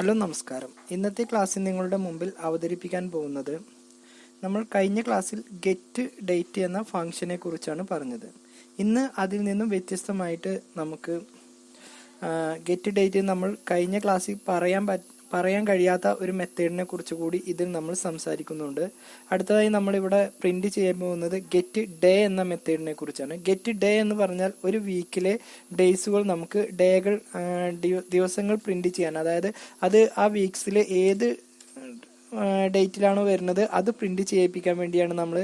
Hello നമസ്കാരം. ഇന്നത്തെ ക്ലാസ്സിൽ നിങ്ങളുടെ മുമ്പിൽ അവതരിപ്പിക്കാൻ പോകുന്നത് നമ്മൾ കഴിഞ്ഞ ക്ലാസ്സിൽ ഗെറ്റ് ഡേറ്റ് എന്ന ഫംഗ്ഷനെ കുറിച്ചാണ് പറഞ്ഞത്. ഇന്ന് അതിൽ നിന്നും വ്യത്യസ്തമായിട്ട് നമുക്ക് ഗെറ്റ് ഡേറ്റ് നമ്മൾ കഴിഞ്ഞ ക്ലാസ്സിൽ പറയാൻ കഴിയാത്ത ഒരു മെത്തേഡിനെ കുറിച്ച് കൂടി ഇതിൽ നമ്മൾ സംസാരിക്കുന്നുണ്ട്. അടുത്തതായി നമ്മളിവിടെ പ്രിന്റ് ചെയ്യാൻ പോകുന്നത് ഗെറ്റ് ഡേ എന്ന മെത്തേഡിനെ കുറിച്ചാണ്. ഗെറ്റ് ഡേ എന്ന് പറഞ്ഞാൽ ഒരു വീക്കിലെ ഡേയ്സുകൾ നമുക്ക് ദിവസങ്ങൾ പ്രിന്റ് ചെയ്യാൻ, അതായത് അത് ആ വീക്സിലെ ഏത് ഡേറ്റിലാണോ വരുന്നത് അത് പ്രിന്റ് ചെയ്യിപ്പിക്കാൻ വേണ്ടിയാണ് നമ്മൾ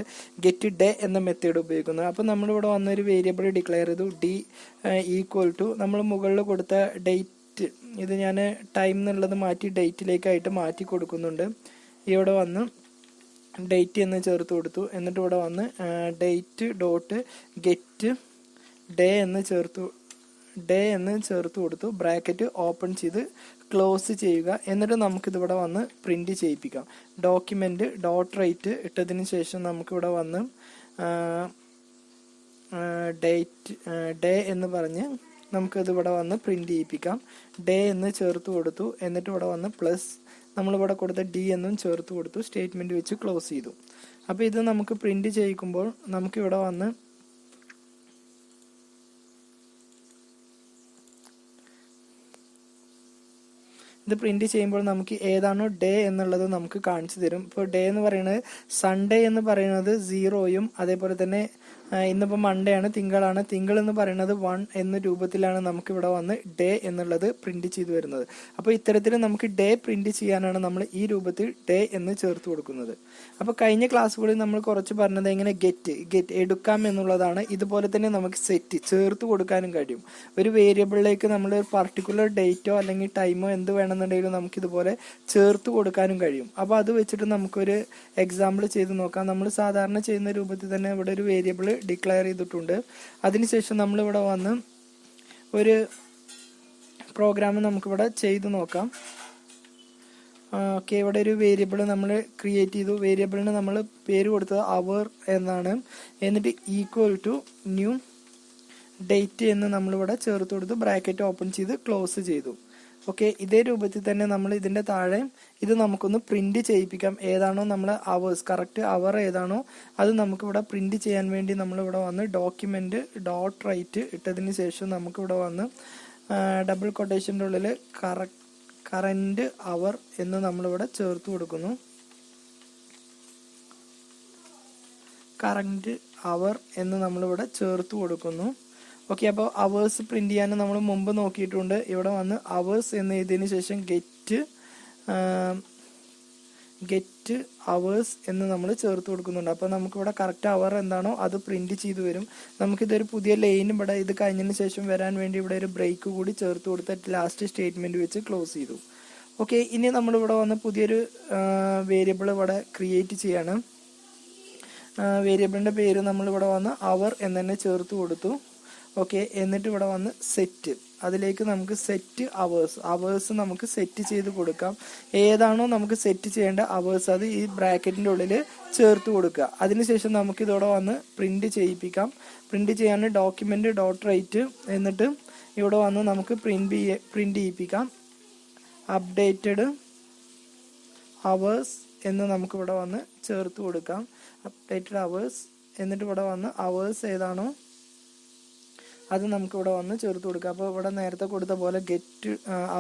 ഗെറ്റ് ഡേ എന്ന മെത്തേഡ് ഉപയോഗിക്കുന്നത്. അപ്പോൾ നമ്മളിവിടെ വന്നൊരു വേരിയബിൾ ഡിക്ലെയർ ചെയ്തു, ഡി ഈക്വൽ ടു നമ്മൾ മുകളിൽ കൊടുത്ത ഡേറ്റ്, ഇത് ഞാൻ ടൈം എന്നുള്ളത് മാറ്റി ഡേറ്റിലേക്കായിട്ട് മാറ്റി കൊടുക്കുന്നുണ്ട്. ഇവിടെ വന്ന് ഡേറ്റ് എന്ന് ചേർത്ത് കൊടുത്തു. എന്നിട്ട് ഇവിടെ വന്ന് ഡേറ്റ് ഡോട്ട് ഗെറ്റ് ഡേ എന്ന് ചേർത്ത് കൊടുത്തു. ബ്രാക്കറ്റ് ഓപ്പൺ ചെയ്ത് ക്ലോസ് ചെയ്യുക. എന്നിട്ട് നമുക്കിതിവിടെ വന്ന് പ്രിന്റ് ചെയ്യിപ്പിക്കാം. ഡോക്യുമെന്റ് ഡോട്ട് റൈറ്റ് ഇട്ടതിന് ശേഷം നമുക്കിവിടെ വന്ന് ഡേ എന്ന് പറഞ്ഞ് നമുക്കിതിവിടെ വന്ന് പ്രിന്റ് ചെയ്യിപ്പിക്കാം. ഡേ എന്ന് ചേർത്ത് കൊടുത്തു. എന്നിട്ട് ഇവിടെ വന്ന് പ്ലസ് നമ്മളിവിടെ കൊടുത്ത ഡി എന്നും ചേർത്ത് കൊടുത്തു. സ്റ്റേറ്റ്മെന്റ് വെച്ച് ക്ലോസ് ചെയ്തു. അപ്പോൾ ഇത് നമുക്ക് പ്രിന്റ് ചെയ്യിക്കുമ്പോൾ നമുക്കിവിടെ വന്ന് ഇത് പ്രിന്റ് ചെയ്യുമ്പോൾ നമുക്ക് ഏതാണോ ഡേ എന്നുള്ളത് നമുക്ക് കാണിച്ചു തരും. ഇപ്പോൾ ഡേ എന്ന് പറയുന്നത് സൺഡേ എന്ന് പറയുന്നത് 0യും, അതേപോലെ തന്നെ ഇന്നിപ്പോൾ മൺഡേ ആണ്, തിങ്കളാണ്. തിങ്കൾ എന്ന് പറയുന്നത് 1 എന്ന രൂപത്തിലാണ് നമുക്ക് ഇവിടെ വന്ന് ഡേ എന്നുള്ളത് പ്രിന്റ് ചെയ്തു വരുന്നത്. അപ്പോൾ ഇത്തരത്തിൽ നമുക്ക് ഡേ പ്രിന്റ് ചെയ്യാനാണ് നമ്മൾ ഈ രൂപത്തിൽ ഡേ എന്ന് ചേർത്ത് കൊടുക്കുന്നത്. അപ്പോൾ കഴിഞ്ഞ ക്ലാസ്സുകളിൽ നമ്മൾ കുറച്ച് പറഞ്ഞത് എങ്ങനെ ഗെറ്റ് എടുക്കാം എന്നുള്ളതാണ്. ഇതുപോലെ തന്നെ നമുക്ക് സെറ്റ് ചേർത്ത് കൊടുക്കാനും കഴിയും. ഒരു വേരിയബിളിലേക്ക് നമ്മൾ പർട്ടിക്കുലർ ഡേറ്റോ അല്ലെങ്കിൽ ടൈമോ എന്ത് വേണമെന്നുണ്ടെങ്കിലും നമുക്ക് ഇതുപോലെ ചേർത്ത് കൊടുക്കാനും കഴിയും. അപ്പോൾ അത് വെച്ചിട്ട് നമുക്കൊരു എക്സാമ്പിൾ ചെയ്ത് നോക്കാം. നമ്മൾ സാധാരണ ചെയ്യുന്ന രൂപത്തിൽ തന്നെ ഇവിടെ ഒരു വേരിയബിൾ ഡിക്ലെയർ ചെയ്തിട്ടുണ്ട്. അതിനുശേഷം നമ്മളിവിടെ വന്ന് ഒരു പ്രോഗ്രാം നമുക്കിവിടെ ചെയ്ത് നോക്കാം. ഓക്കെ, ഇവിടെ ഒരു വേരിയബിൾ നമ്മൾ ക്രിയേറ്റ് ചെയ്തു. വേരിയബിളിന് നമ്മൾ പേര് കൊടുത്തത് അവർ എന്നാണ്. എന്നിട്ട് ഈക്വൽ ടു ന്യൂ ഡേറ്റ് എന്ന് നമ്മളിവിടെ ചേർത്ത് കൊടുത്തു. ബ്രാക്കറ്റ് ഓപ്പൺ ചെയ്ത് ക്ലോസ് ചെയ്തു. ഓക്കെ, ഇതേ രൂപത്തിൽ തന്നെ നമ്മൾ ഇതിന്റെ താഴെ ഇത് നമുക്കൊന്ന് പ്രിന്റ് ചെയ്യിപ്പിക്കാം. ഏതാണോ നമ്മൾ അവേഴ്സ്, കറക്റ്റ് അവർ ഏതാണോ അത് നമുക്കിവിടെ പ്രിന്റ് ചെയ്യാൻ വേണ്ടി നമ്മളിവിടെ വന്ന് ഡോക്യുമെന്റ് ഡോട്ട് റൈറ്റ് ഇട്ടതിന് ശേഷം നമുക്കിവിടെ വന്ന് ഡബിൾ കൊട്ടേഷൻ്റെ ഉള്ളിൽ കറന്റ് അവർ എന്ന് നമ്മളിവിടെ ചേർത്ത് കൊടുക്കുന്നു. കറന്റ് അവർ എന്ന് നമ്മളിവിടെ ചേർത്ത് കൊടുക്കുന്നു. ഓക്കെ, അപ്പോൾ അവേഴ്സ് പ്രിന്റ് ചെയ്യാൻ നമ്മൾ മുമ്പ് നോക്കിയിട്ടുണ്ട്. ഇവിടെ വന്ന് അവേഴ്സ് എന്ന് എഴുതിയതിനു ശേഷം ഗെറ്റ് അവേഴ്സ് എന്ന് നമ്മൾ ചേർത്ത് കൊടുക്കുന്നുണ്ട്. അപ്പോൾ നമുക്കിവിടെ കറക്റ്റ് അവർ എന്താണോ അത് പ്രിന്റ് ചെയ്ത് വരും. നമുക്കിതൊരു പുതിയ ലൈൻ ഇവിടെ ഇത് കഴിഞ്ഞതിന് ശേഷം വരാൻ വേണ്ടി ഇവിടെ ഒരു ബ്രേക്ക് കൂടി ചേർത്ത് കൊടുത്തിട്ട് ലാസ്റ്റ് സ്റ്റേറ്റ്മെന്റ് വെച്ച് ക്ലോസ് ചെയ്തു. ഓക്കെ, ഇനി നമ്മളിവിടെ വന്ന് പുതിയൊരു വേരിയബിൾ ഇവിടെ ക്രിയേറ്റ് ചെയ്യാണ്. വേരിയബിളിന്റെ പേര് നമ്മളിവിടെ വന്ന് അവർ എന്ന് തന്നെ ചേർത്ത് കൊടുത്തു. ഓക്കെ, എന്നിട്ട് ഇവിടെ വന്ന് സെറ്റ്, അതിലേക്ക് നമുക്ക് സെറ്റ് അവേഴ്സ് നമുക്ക് സെറ്റ് ചെയ്ത് കൊടുക്കാം. ഏതാണോ നമുക്ക് സെറ്റ് ചെയ്യേണ്ട അവേഴ്സ് അത് ഈ ബ്രാക്കറ്റിന്റെ ഉള്ളിൽ ചേർത്ത് കൊടുക്കുക. അതിനുശേഷം നമുക്ക് ഇതോടെ വന്ന് പ്രിന്റ് ചെയ്യിപ്പിക്കാം. പ്രിന്റ് ചെയ്യാൻ ഡോക്യുമെന്റ് ഡോട്ട് റൈറ്റ് എന്നിട്ട് ഇവിടെ വന്ന് നമുക്ക് പ്രിന്റ് ചെയ്യിപ്പിക്കാം. അപ്ഡേറ്റഡ് അവേഴ്സ് എന്ന് നമുക്ക് ഇവിടെ വന്ന് ചേർത്ത് കൊടുക്കാം. അപ്ഡേറ്റഡ് അവേഴ്സ് എന്നിട്ട് ഇവിടെ വന്ന് അവേഴ്സ് ഏതാണോ അത് നമുക്ക് ഇവിടെ വന്ന് ചേർത്ത് കൊടുക്കാം. അപ്പോൾ ഇവിടെ നേരത്തെ കൊടുത്ത പോലെ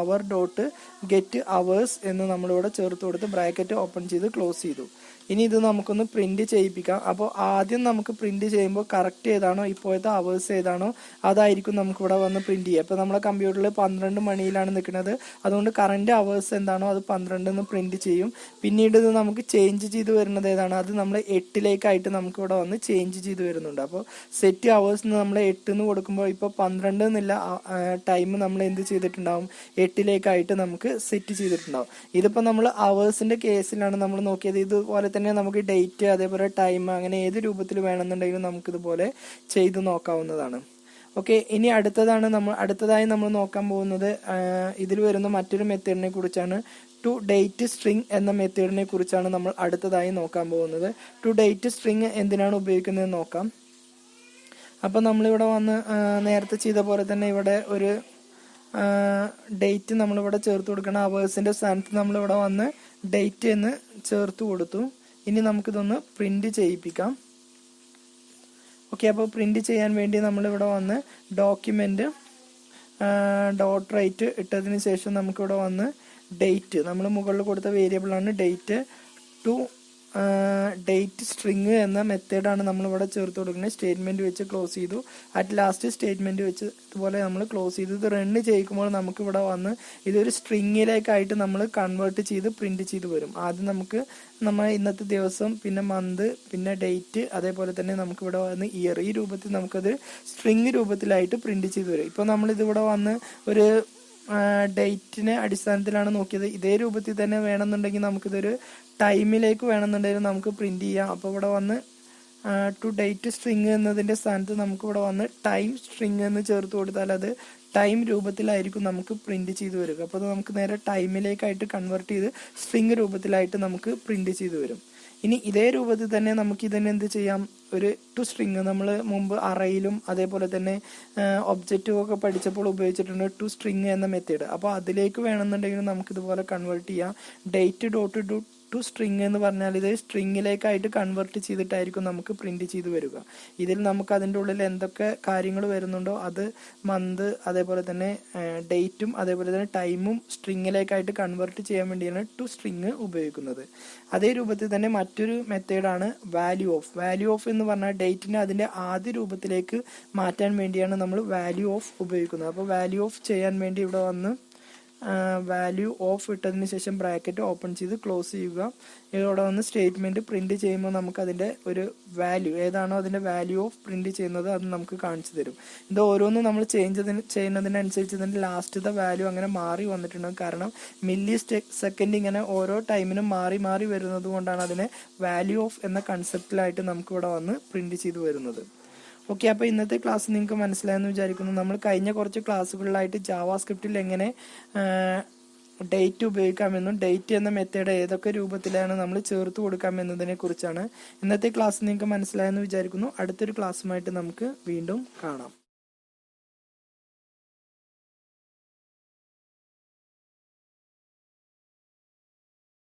അവർ ഡോട്ട് ഗെറ്റ് അവേഴ്സ് എന്ന് നമ്മളിവിടെ ചേർത്ത് കൊടുത്ത് ബ്രാക്കറ്റ് ഓപ്പൺ ചെയ്ത് ക്ലോസ് ചെയ്തു. ഇനി ഇത് നമുക്കൊന്ന് പ്രിന്റ് ചെയ്യിപ്പിക്കാം. അപ്പോൾ ആദ്യം നമുക്ക് പ്രിന്റ് ചെയ്യുമ്പോൾ കറക്റ്റ് ഏതാണോ ഇപ്പോഴത്തെ അവേഴ്സ് ഏതാണോ അതായിരിക്കും നമുക്ക് ഇവിടെ വന്ന് പ്രിന്റ് ചെയ്യുക. ഇപ്പോൾ നമ്മളെ കമ്പ്യൂട്ടറിൽ 12 മണിയിലാണ് നിൽക്കുന്നത്, അതുകൊണ്ട് കറന്റ് അവേഴ്സ് എന്താണോ അത് 12 എന്ന് പ്രിന്റ് ചെയ്യും. പിന്നീട് ഇത് നമുക്ക് ചേഞ്ച് ചെയ്ത് വരുന്നത് ഏതാണ് അത് നമ്മൾ 8ലേക്കായിട്ട് നമുക്ക് ഇവിടെ വന്ന് ചേഞ്ച് ചെയ്ത് വരുന്നുണ്ട്. അപ്പോൾ സെറ്റ് അവേഴ്സ് നമ്മൾ 8 എന്ന് കൊടുക്കുമ്പോൾ ഇപ്പോൾ 12 എന്നില്ല ടൈം നമ്മൾ എന്ത് ചെയ്തിട്ടുണ്ടാവും 8ലേക്കായിട്ട് നമുക്ക് സെറ്റ് ചെയ്തിട്ടുണ്ടാവും. ഇതിപ്പോൾ നമ്മൾ അവേഴ്സിന്റെ കേസിലാണ് നമ്മൾ നോക്കിയത്. ഇതുപോലെ തന്നെ നമുക്ക് ഡേറ്റ് അതേപോലെ ടൈം അങ്ങനെ ഏത് രൂപത്തിൽ വേണമെന്നുണ്ടെങ്കിലും നമുക്കിതുപോലെ ചെയ്ത് നോക്കാവുന്നതാണ്. ഓക്കെ, ഇനി അടുത്തതായി നമ്മൾ നോക്കാൻ പോകുന്നത് ഇതിൽ വരുന്ന മറ്റൊരു മെത്തേഡിനെ കുറിച്ചാണ്. ടു ഡേറ്റ് സ്ട്രിംഗ് എന്ന മെത്തേഡിനെ കുറിച്ചാണ് നമ്മൾ അടുത്തതായി നോക്കാൻ പോകുന്നത്. ടു ഡേറ്റ് സ്ട്രിംഗ് എന്തിനാണ് ഉപയോഗിക്കുന്നത് നോക്കാം. അപ്പോൾ നമ്മളിവിടെ വന്ന് നേരത്തെ ചെയ്ത പോലെ തന്നെ ഇവിടെ ഒരു ഡേറ്റ് നമ്മളിവിടെ ചേർത്ത് കൊടുക്കണം. അവേഴ്സിന്റെ സ്ഥാനത്ത് നമ്മളിവിടെ വന്ന് ഡേറ്റ് എന്ന് ചേർത്ത് കൊടുത്തു. ഇനി നമുക്കിതൊന്ന് പ്രിന്റ് ചെയ്യിപ്പിക്കാം. ഓക്കെ, അപ്പോൾ പ്രിന്റ് ചെയ്യാൻ വേണ്ടി നമ്മളിവിടെ വന്ന് ഡോക്യുമെന്റ് ഡോട്ട് റൈറ്റ് ഇട്ടതിന് ശേഷം നമുക്കിവിടെ വന്ന് ഡേറ്റ്, നമ്മൾ മുകളിൽ കൊടുത്ത വേരിയബിൾ ആണ് ഡേറ്റ് ടു ഡേറ്റ് സ്ട്രിങ് എന്ന മെത്തേഡാണ് നമ്മളിവിടെ ചേർത്ത് കൊടുക്കുന്നത്. സ്റ്റേറ്റ്മെന്റ് വെച്ച് ക്ലോസ് ചെയ്തു. അറ്റ് ലാസ്റ്റ് സ്റ്റേറ്റ്മെന്റ് വെച്ച് ഇതുപോലെ നമ്മൾ ക്ലോസ് ചെയ്തു. ഇത് റൺ ചെയ്യിക്കുമ്പോൾ നമുക്ക് ഇവിടെ വന്ന് ഇതൊരു സ്ട്രിങ്ങിലേക്കായിട്ട് നമ്മൾ കൺവേർട്ട് ചെയ്ത് പ്രിന്റ് ചെയ്ത് വരും. ആദ്യം നമുക്ക് നമ്മൾ ഇന്നത്തെ ദിവസം, പിന്നെ മന്ത്, പിന്നെ ഡേറ്റ്, അതേപോലെ തന്നെ നമുക്ക് ഇവിടെ വന്ന് ഇയർ, ഈ രൂപത്തിൽ നമുക്കത് സ്ട്രിങ് രൂപത്തിലായിട്ട് പ്രിന്റ് ചെയ്ത് വരും. ഇപ്പോൾ നമ്മൾ ഇതിവിടെ വന്ന് ഒരു ഡേറ്റിനെ അടിസ്ഥാനത്തിലാണ് നോക്കിയത്. ഇതേ രൂപത്തിൽ തന്നെ വേണമെന്നുണ്ടെങ്കിൽ നമുക്കിതൊരു ടൈമിലേക്ക് വേണമെന്നുണ്ടെങ്കിൽ നമുക്ക് പ്രിന്റ് ചെയ്യാം. അപ്പോൾ ഇവിടെ വന്ന് ടു ഡേറ്റ് സ്ട്രിങ് എന്നതിന്റെ സ്ഥാനത്ത് നമുക്ക് ഇവിടെ വന്ന് ടൈം സ്ട്രിങ് എന്ന് ചേർത്ത് കൊടുത്താൽ അത് ടൈം രൂപത്തിലായിരിക്കും നമുക്ക് പ്രിന്റ് ചെയ്ത് വരിക. അപ്പോൾ നമുക്ക് നേരെ ടൈമിലേക്കായിട്ട് കൺവേർട്ട് ചെയ്ത് സ്ട്രിങ് രൂപത്തിലായിട്ട് നമുക്ക് പ്രിന്റ് ചെയ്ത് വരും. ഇനി ഇതേ രൂപത്തിൽ തന്നെ നമുക്ക് ഇതിനെ എന്ത് ചെയ്യാം, ഒരു ടു സ്ട്രിങ് നമ്മൾ മുമ്പ് അറയിലും അതേപോലെ തന്നെ ഒബ്ജക്റ്റീവ് ഒക്കെ പഠിച്ചപ്പോൾ ഉപയോഗിച്ചിട്ടുണ്ട് ടു സ്ട്രിങ് എന്ന മെത്തേഡ്. അപ്പോൾ അതിലേക്ക് വേണമെന്നുണ്ടെങ്കിൽ നമുക്ക് ഇതുപോലെ കൺവേർട്ട് ചെയ്യാം. ഡേറ്റ് ഡോട്ട് ടു സ്ട്രിങ് എന്ന് പറഞ്ഞാൽ ഇത് സ്ട്രിങ്ങിലേക്കായിട്ട് കൺവേർട്ട് ചെയ്തിട്ടായിരിക്കും നമുക്ക് പ്രിന്റ് ചെയ്ത് വരിക. ഇതിൽ നമുക്ക് അതിൻ്റെ ഉള്ളിൽ എന്തൊക്കെ കാര്യങ്ങൾ വരുന്നുണ്ടോ അത് മന്ത്, അതേപോലെ തന്നെ ഡേറ്റും അതേപോലെ തന്നെ ടൈമും സ്ട്രിങ്ങിലേക്കായിട്ട് കൺവേർട്ട് ചെയ്യാൻ വേണ്ടിയാണ് ടു സ്ട്രിങ് ഉപയോഗിക്കുന്നത്. അതേ രൂപത്തിൽ തന്നെ മറ്റൊരു മെത്തേഡാണ് വാല്യൂ ഓഫ്. വാല്യൂ ഓഫ് എന്ന് പറഞ്ഞാൽ ഡേറ്റിനെ അതിൻ്റെ ആദ്യ രൂപത്തിലേക്ക് മാറ്റാൻ വേണ്ടിയാണ് നമ്മൾ വാല്യൂ ഓഫ് ഉപയോഗിക്കുന്നത്. അപ്പോൾ വാല്യൂ ഓഫ് ചെയ്യാൻ വേണ്ടി ഇവിടെ വന്ന് വാല്യൂ ഓഫ് ഇട്ടതിന് ശേഷം ബ്രാക്കറ്റ് ഓപ്പൺ ചെയ്ത് ക്ലോസ് ചെയ്യുക. ഇവിടെ വന്ന് സ്റ്റേറ്റ്മെന്റ് പ്രിന്റ് ചെയ്യുമ്പോൾ നമുക്ക് അതിന്റെ ഒരു വാല്യൂ ഏതാണോ അതിന്റെ വാല്യൂ ഓഫ് പ്രിന്റ് ചെയ്യുന്നത് അത് നമുക്ക് കാണിച്ചു തരും. ഇത് ഓരോന്നും നമ്മൾ ചെയ്യുന്നതിനനുസരിച്ച് ഇതിന്റെ ലാസ്റ്റത്തെ വാല്യൂ അങ്ങനെ മാറി വന്നിട്ടുണ്ട്. കാരണം മില്ലി സെക്കൻഡ് ഇങ്ങനെ ഓരോ ടൈമിനും മാറി മാറി വരുന്നത് കൊണ്ടാണ് അതിനെ വാല്യൂ ഓഫ് എന്ന കൺസെപ്റ്റിലായിട്ട് നമുക്ക് ഇവിടെ വന്ന് പ്രിന്റ് ചെയ്ത് വരുന്നത്. ഓക്കെ, അപ്പോൾ ഇന്നത്തെ ക്ലാസ് നിങ്ങൾക്ക് മനസ്സിലായെന്ന് വിചാരിക്കുന്നു. നമ്മൾ കഴിഞ്ഞ കുറച്ച് ക്ലാസ്സുകളിലായിട്ട് ജാവാസ്ക്രിപ്റ്റിൽ എങ്ങനെ ഡേറ്റ് ഉപയോഗിക്കാമെന്നും ഡേറ്റ് എന്ന മെത്തേഡ് ഏതൊക്കെ രൂപത്തിലാണ് നമ്മൾ ചേർത്ത് കൊടുക്കാമെന്നതിനെ കുറിച്ചാണ്. ഇന്നത്തെ ക്ലാസ് നിങ്ങൾക്ക് മനസ്സിലായെന്ന് വിചാരിക്കുന്നു. അടുത്തൊരു ക്ലാസ്സുമായിട്ട് നമുക്ക് വീണ്ടും കാണാം.